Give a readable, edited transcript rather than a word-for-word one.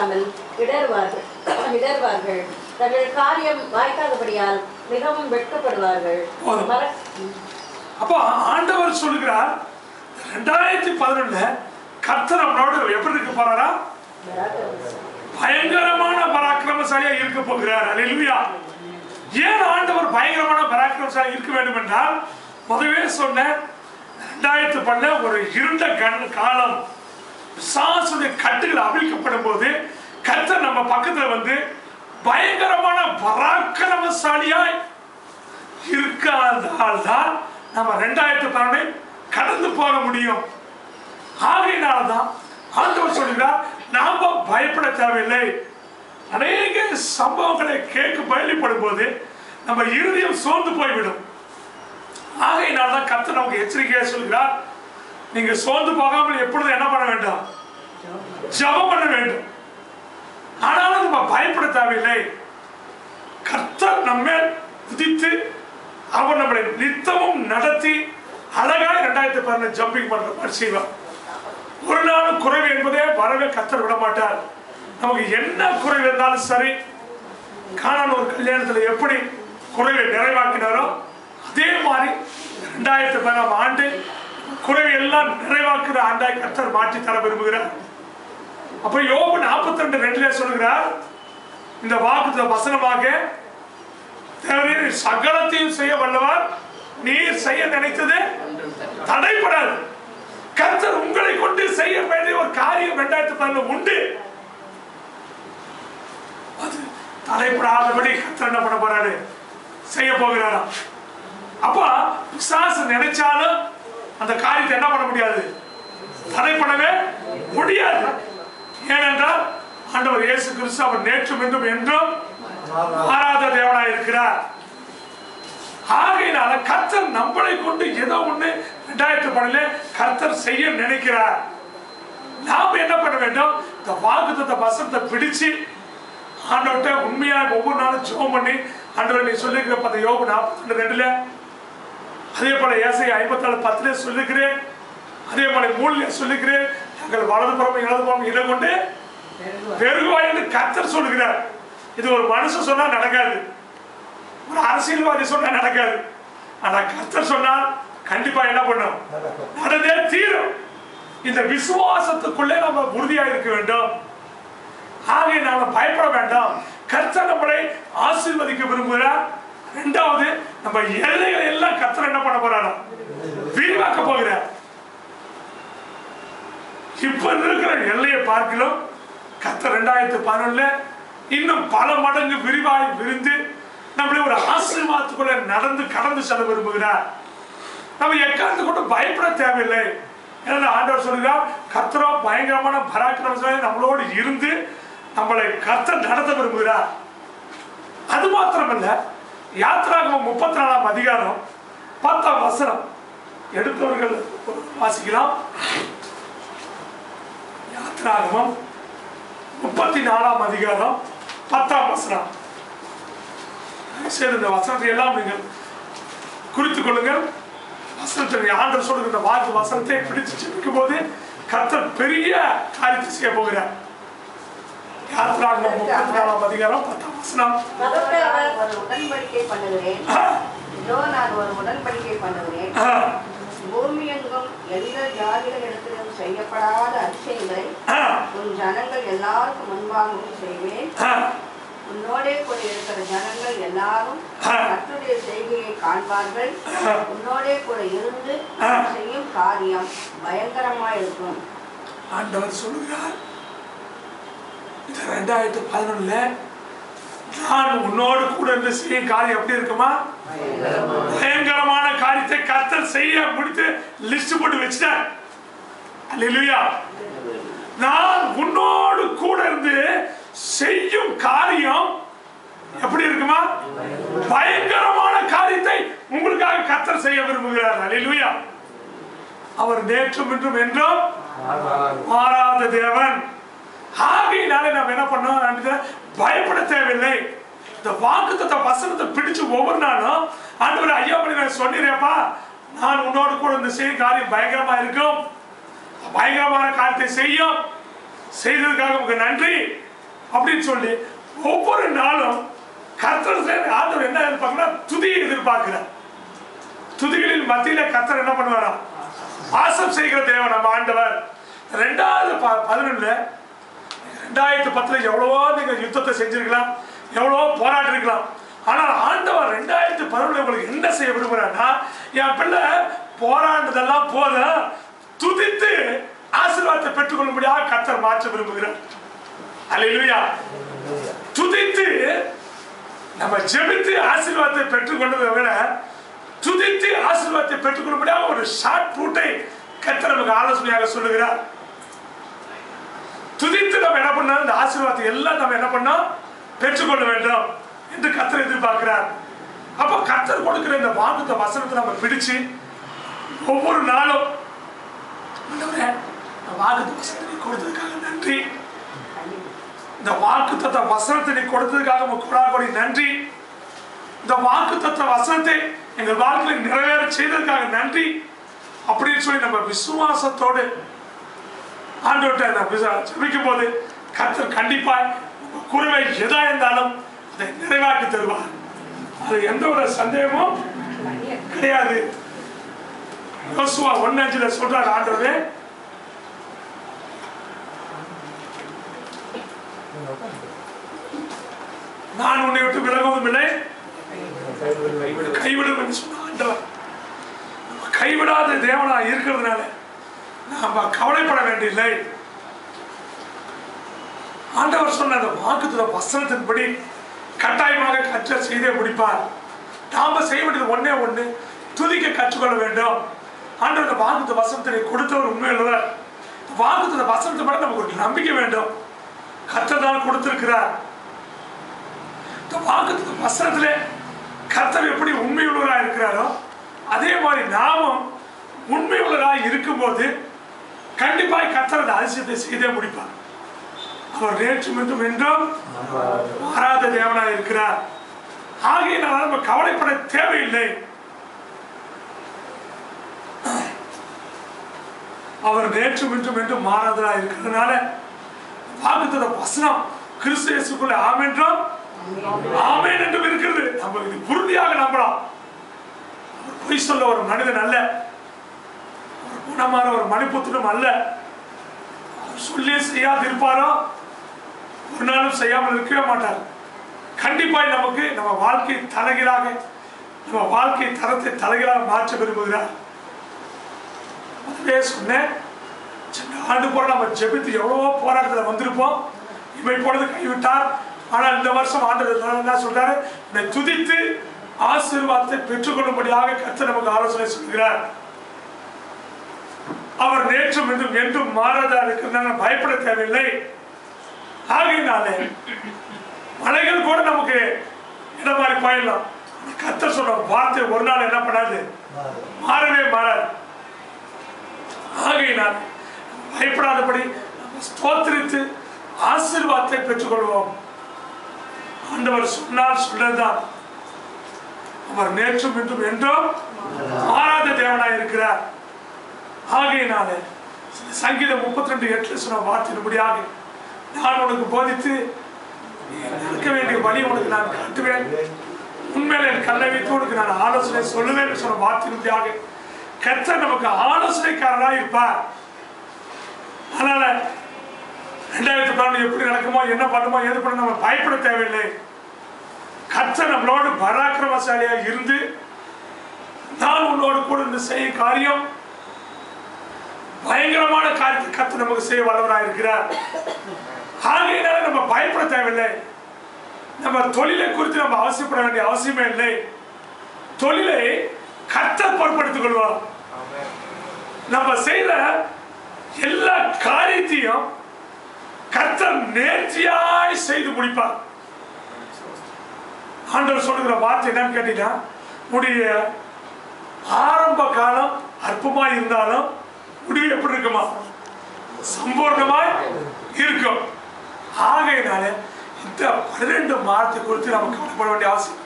முடியாமல் இடர்வார்கள். தங்கள் காரியம் வாய்க்காதபடியால் மிகவும் வெட்கப்படுவார்கள். அப்போ ஆண்டவர் சொல்லுகிறார் 2011 கர்த்தர் நம்மளோட எப்படி இருக்க போறாரா? பயங்கரமான பராக்கிரமசாலியா இருக்க போகிறார். அல்லேலூயா. ஏன் ஆண்டவர் பயங்கரமான பராக்கிரமசாலி இருக்க வேண்டும் என்றால், முதவே சொன்ன 2012 ஒரு இருண்ட காலம், பிசாசுடைய கட்டுகள் அவிழ்க்கப்படும் போது கர்த்தர் நம்ம பக்கத்துல வந்து பயங்கரமான பராக்கிரமசாலியாய் இருக்காததால்தான் நம்ம 2012 கடந்து போக முடியும். ஆகையினால்தான் ஆண்டவர் சொல்கிறார், நாம பயப்பட தேவையில்லை. அநேக சம்பவங்களை கேள்விப்படும் போது நம்ம இருதயம் சோர்ந்து போய்விடும். ஆகையினால்தான் கர்த்தர் நமக்கு எச்சரிக்கையா சொல்கிறார், நீங்க சோர்ந்து போகாமல் எப்பொழுதும் என்ன பண்ண வேண்டாம்? ஜெபம் பண்ண வேண்டும். ஆனாலும் நம்ம பயப்பட தேவையில்லை. கர்த்தர் நம்ம உதித்து அவர் நம்மளை நித்தமும் நடத்தி அழகாய் 2012 ஜம்பிங் பண்ற மாதிரி செய்வார். ஒரு நாளும் குறைவு என்பதே வரவே கர்த்தர் விட மாட்டார். நமக்கு என்ன குறைவு இருந்தாலும் சரி, கானான் ஒரு கல்யாணத்துல எப்படி குறைவை நிறைவாக்கினாரோ அதே மாதிரி 2012 ஆண்டு குறைவை எல்லாம் நிறைவாக்குற ஆண்டாய் கர்த்தர் மாற்றி தர விரும்புகிறார். அப்ப யோபு 42:2 சொல்கிறார், இந்த வாக்கு வசனமாக, தேவரீர் சகலத்தையும் செய்ய வல்லவர், நீர் செய்ய நினைத்தது தடைப்படாது. கர்த்தர் உங்களை கொண்டு செய்ய வேண்டிய ஒரு காரியம் 2012 உண்டு. அது தடைப்படாதபடி கர்த்தர் என்ன பண்ண போறாரு? செய்ய போகிறாரா? அப்ப பிசாசு நினைச்சாலும் அந்த காரியத்தை என்ன பண்ண முடியாது? தடைப்படவே முடியாது. ஏனென்றால் ஆண்டவர் இயேசு கிறிஸ்து அவர் நேற்றும் இன்றும் என்றும் மாறாத தேவனாய் இருக்கிறார். ஆகையினால கர்த்தர் நம்மளை கொண்டு ஏதோ ஒண்ணு 2012 கர்த்தர் செய்ய நினைக்கிறார். நாம் என்ன பண்ண வேண்டும்? இந்த வாக்குத்தத்த வசனத்தை பிடிச்சு ஆண்டவர்கிட்ட உண்மையா ஒவ்வொரு நாளும் ஜெபம் பண்ணி, ஆண்டவர் நீ சொல்லிருக்கிற யோபு 42:2, அதே போல ஏசாயா 54:10 சொல்லிக்கிறேன், அதே போல 3 சொல்லிக்கிறேன், நாங்கள் வலதுபுறம் இடதுபுறம் இதை கொண்டு பெருகுவாய் என்று கர்த்தர் சொல்லுகிறார். இது ஒரு மனுஷன் சொன்னா நடக்காது, ஒரு அரசியல்வாதி சொன்னா நடக்காது. ஆனா கர்த்தர் சொன்னால் கண்டிப்பா என்ன பண்ணும்? நடந்தே தீரும். இந்த விசுவாசத்துக்குள்ளே நம்ம உறுதியா இருக்க வேண்டும். ஆகவே நாம பயப்பட வேண்டாம். கர்த்தர் நம்மளை ஆசீர்வதிக்க விரும்புகிறார். இரண்டாவது, நம்ம எல்லைகளை எல்லாம் கர்த்தர் என்ன பண்ண போறாரா? விரிவாக்க போகிறார். இப்ப இருக்கிற எல்லையை பார்க்கலாம் கர்த்தர் 2011 இன்னும் பல மடங்கு விரிவாய் விரிந்து நம்மளை ஒரு ஆசீர்வாதத்துக்குள்ள நடந்து கடந்து செல்ல விரும்புகிறார். நம்ம எக்காந்து கொண்டு பயப்பட தேவையில்லை. ஏன்னா ஆண்டவர் சொல்லுகிறார், கர்த்தரோ பயங்கரமான பராக்கிரமசாலி நம்மளோடு இருந்து நம்மளை கர்த்தர் நடத்த விரும்புகிறார். அது மாத்திரமல்ல, யாத்திராகமம் 34ஆம் அதிகாரம் 10ஆம் வசனம் எடுத்தவர்கள் வாசிக்கலாம். யாத்திராகமம் 34ஆம் அதிகாரம் 10ஆம் வசனம். இந்த வசனத்தை எல்லாம் நீங்கள் குறித்துக் கொள்ளுங்கள். வசனத்தை ஆண்டவர் சொல்லுகிற வாக்கு வசனத்தை பிடிச்சு செபிக்கும் போது கர்த்தர் பெரிய காரியத்தை செய்ய போகிறார். யாத்திராகமம் 34ஆம் அதிகாரம் 10ஆம் வசனம். ஒரு உடன்படிக்கை பண்ணுகிறேன், நான் ஒரு உடன்படிக்கை பண்ணுகிறேன். பூமி எங்கும் எந்த ஜாதிகளிடத்திலும் செய்யப்படாத அதிசயங்களை உன் ஜனங்கள் எல்லாருக்கும் முன்பாகவும் செய்வேன். உன்னோடே கூட இருக்கிற ஜனங்கள் எல்லாரும் கர்த்தருடைய செய்கையை காண்பார்கள். உன்னோடே கூட இருந்து செய்யும் காரியம் பயங்கரமாய் இருக்கும். ஆண்டவர் சொல்லுகிறார், 2011 நான் உன்னோடு கூட இருந்து செய்யும் காரியம் எப்படி இருக்குமா? பயங்கரமான காரியத்தை கர்த்தர் செய்ய முடித்து லிஸ்ட் போட்டு வச்சிட்டார். அல்லேலூயா. நான் உன்னோடு கூட இருந்து செய்யும் காரியம் எப்படி இருக்குமா? பயங்கரமான காரியத்தை உங்களுக்காக கர்த்தர் செய்ய விரும்புகிறார். அல்லேலூயா. அவர் நேற்றும் இன்றும் என்றும் மாறாத தேவன். ஆகையினாலே நாம் என்ன பண்ணோம்? பயப்பட தேவையில்லை. இந்த வாக்குத்தத்த வசனத்தை பிடிச்சு ஒவ்வொரு நாளும் ஆண்டவர் ஐயா பண்ணி நான் சொன்னேன்ப்பா, நான் உன்னோடு கூட இந்த செய்யும் காரியம் பயங்கரமா இருக்கும், பயங்கரமான காரியத்தை செய்யும், செய்ததுக்காக உங்களுக்கு நன்றி, அப்படின்னு சொல்லி ஒவ்வொரு நாளும் கர்த்தர் ஆண்டவர் என்ன எதிர்பார்க்கனா துதியை எதிர்பார்க்கிறார். துதிகளின் மத்தியில கர்த்தர் என்ன பண்ணுவாரா? வாசம் செய்கிற தேவன் நம்ம ஆண்டவர். 2011 2010 எவ்வளவோ நீங்க யுத்தத்தை செஞ்சிருக்கலாம், எவ்வளவோ போராடி இருக்கலாம். ஆனால் ஆண்டவர் 2011 உங்களுக்கு என்ன செய்ய விரும்புறாருன்னா, என் பிள்ளை போராடுறதெல்லாம் போதும், துதித்து ஆசீர்வாதத்தை பெற்றுக்கொள்ளும்படியாக கர்த்தர் மாற்ற விரும்புகிறார். அல்லேலூயா. துதித்து நம்ம ஜெபித்து ஆசீர்வாதத்தை பெற்றுக்கொண்டதை விட துதித்து ஆசீர்வாதத்தை பெற்றுக்கொள்ளும்படியாக ஒரு ஷார்ட் ரூட்டை கர்த்தர் நமக்கு ஆலோசனையாக சொல்லுகிறார். துதித்து நம்ம என்ன பண்ணோம், இந்த ஆசீர்வாதத்தை எல்லாம் நம்ம என்ன பண்ணோம், பெற்றுக்கொள்ள வேண்டும் என்று கர்த்தர் எதிர்பார்க்கிறார். அப்ப கர்த்தர் கொடுக்கிற இந்த வாக்குத்த வசனத்தை நம்ம பிடிச்சு ஒவ்வொரு நாளும் வாக்குத்த வசனத்தை கொடுத்ததுக்காக நன்றி, இந்த வாக்குத்த வசனத்தை நீ கொடுத்ததுக்காக கொடாகொடி நன்றி, இந்த வாக்குத்த வசனத்தை எங்கள் வாழ்க்கையில் நிறைவேற செய்ததுக்காக நன்றி அப்படின்னு சொல்லி நம்ம விசுவாசத்தோடு ஆண்டவர்கிட்ட ஜெபிக்கும் போது கர்த்தர் கண்டிப்பாய் குறைவை எதா இருந்தாலும் அதை நிறைவாக்கி தருவார். அது எந்த ஒரு சந்தேகமும் கிடையாது. யோசுவா 1:5 சொல்றாரு ஆண்டவரே, நான் உன்னை விட்டு விலகுவதும் இல்லை, கைவிடும் என்று சொன்ன ஆண்டவர். கைவிடாத தேவனா இருக்கிறதுனால நாம கவலைப்பட வேண்டியதில்லை. ஆண்டவர் சொன்ன அந்த வாக்குத்த வசனத்தின்படி கட்டாயமாக கற்றல் செய்தே முடிப்பார். நாம செய்ய வேண்டியது ஒன்னே ஒண்ணு, துதிக்க கற்றுக்கொள்ள வேண்டும். ஆண்டவர் வாக்குத்த வசனத்தை கொடுத்தவர் உண்மையுள்ளவர். வாக்குத்த வசனத்தை பற்றி நமக்கு ஒரு நம்பிக்கை வேண்டும். கர்த்தர் தான் கொடுத்திருக்கிறார். வாக்குத்த வசனத்திலே கர்த்தர் எப்படி உண்மையுள்ளவராக இருக்கிறாரோ அதே மாதிரி நாமும் உண்மையுள்ளவராக இருக்கும்போது கண்டிப்பாக கர்த்தர் அந்த அதிசயத்தை செய்தே முடிப்பார். அவர் நேற்றும் என்றும் என்றும் மாறாத தேவனாக இருக்கிறார். ஆகையினால் நம்ம கவலைப்பட தேவையில்லை. அவர் நேற்றும் என்றும் என்றும் மாறாததாக இருக்கிறதுனால வாக்குத்த வசனம் கிறிஸ்து இயேசுக்குள்ள ஆமென் என்றும் ஆமென் என்றும் இருக்கிறது. நம்ம இது உறுதியாக நம்பலாம். பொய் சொல்ல ஒரு மனிதன் அல்ல, ஒரு குணமான ஒரு மணிப்புத்திரம் அல்ல. சொல்லி செய்யாது இருப்பாரோ ஒரு நாளும் செய்யாமல் இருக்கவே மாட்டார். கண்டிப்பாய் நமக்கு நம்ம வாழ்க்கை தலைகீழாக, நம்ம வாழ்க்கை தரத்தை தலைகீழாக மாற்ற விரும்புகிறார். அதுவே சொன்னேன், சின்ன ஆண்டு போல நம்ம ஜெபித்து எவ்வளவோ போராட்டத்தில் வந்திருப்போம். இவை பொழுது கைவிட்டார். ஆனால் இந்த வருஷம் ஆண்டவர் என்ன சொல்றாரு, என்னை துதித்து ஆசீர்வாதத்தை பெற்றுக்கொள்ளும்படியாக கர்த்தர் நமக்கு ஆலோசனை சொல்கிறார். அவர் நேற்றும் என்றும் என்றும் மாறாதா இருக்கிறதுனால பயப்பட தேவையில்லை. ஆகையினாலே மலைகள் கூட நமக்கு இடம் மாறி போயிடலாம். கர்த்தர் சொல்ற வார்த்தை ஒரு நாள் என்ன பண்ணாது, மாறவே மாறாது. ஆகையினால் பயப்படாதபடி ஸ்தோத்திரித்து ஆசீர்வாதத்தை பெற்றுக்கொள்வோம். ஆண்டவர் சொன்னால் சொல்லதான். அவர் நேற்றும் என்றும் என்றும் மாறாத தேவனாய் இருக்கிறார். ஆகையினாலே சங்கீதம் 32:8 சொன்ன வார்த்தையின்படியாக நான் உனக்கு போதித்து இருக்க வேண்டிய வழி உனக்கு நான் காட்டுவேன், உண்மையில என் கண்ணை வைத்து உனக்கு நான் ஆலோசனை சொல்லுவேன் சொன்ன வார்த்தையின்படியாக கர்த்தர் நமக்கு ஆலோசனைக்காரராக இருப்பார். அதனால 2012 எப்படி நடக்குமோ, என்ன பண்ணுமோ, எது பண்ண நம்ம பயப்பட தேவையில்லை. கர்த்தர் நம்மளோடு பராக்கிரமசாலியாக இருந்து நான் உன்னோடு கூட இருந்து செய்ய காரியம் பயங்கரமான காரியத்தை கர்த்தர் நமக்கு செய்ய வல்லவராக இருக்கிறார். ஆகையினால நம்ம பயப்பட தேவையில்லை. நம்ம தொழிலை குறித்து நம்ம அவசியப்பட வேண்டிய அவசியமே இல்லை. தொழிலை கர்த்தர் பொறுப்படுத்திக் கொள்வார். நம்ம செய்த எல்லா காரியத்தையும் கர்த்தர் நேர்த்தியாய் செய்து முடிப்பார். ஆண்டவர் சொல்லுகிற வார்த்தை என்னன்னு கேட்டீங்கன்னா, உடைய ஆரம்ப காலம் அற்பமா இருந்தாலும் முடிவு எப்படி இருக்குமா, சம்பூர்ணமாய் இருக்கும். ஆகையினால இந்த 12 மாதத்தை குறித்து நமக்கு கவலைப்பட வேண்டிய அவசியம்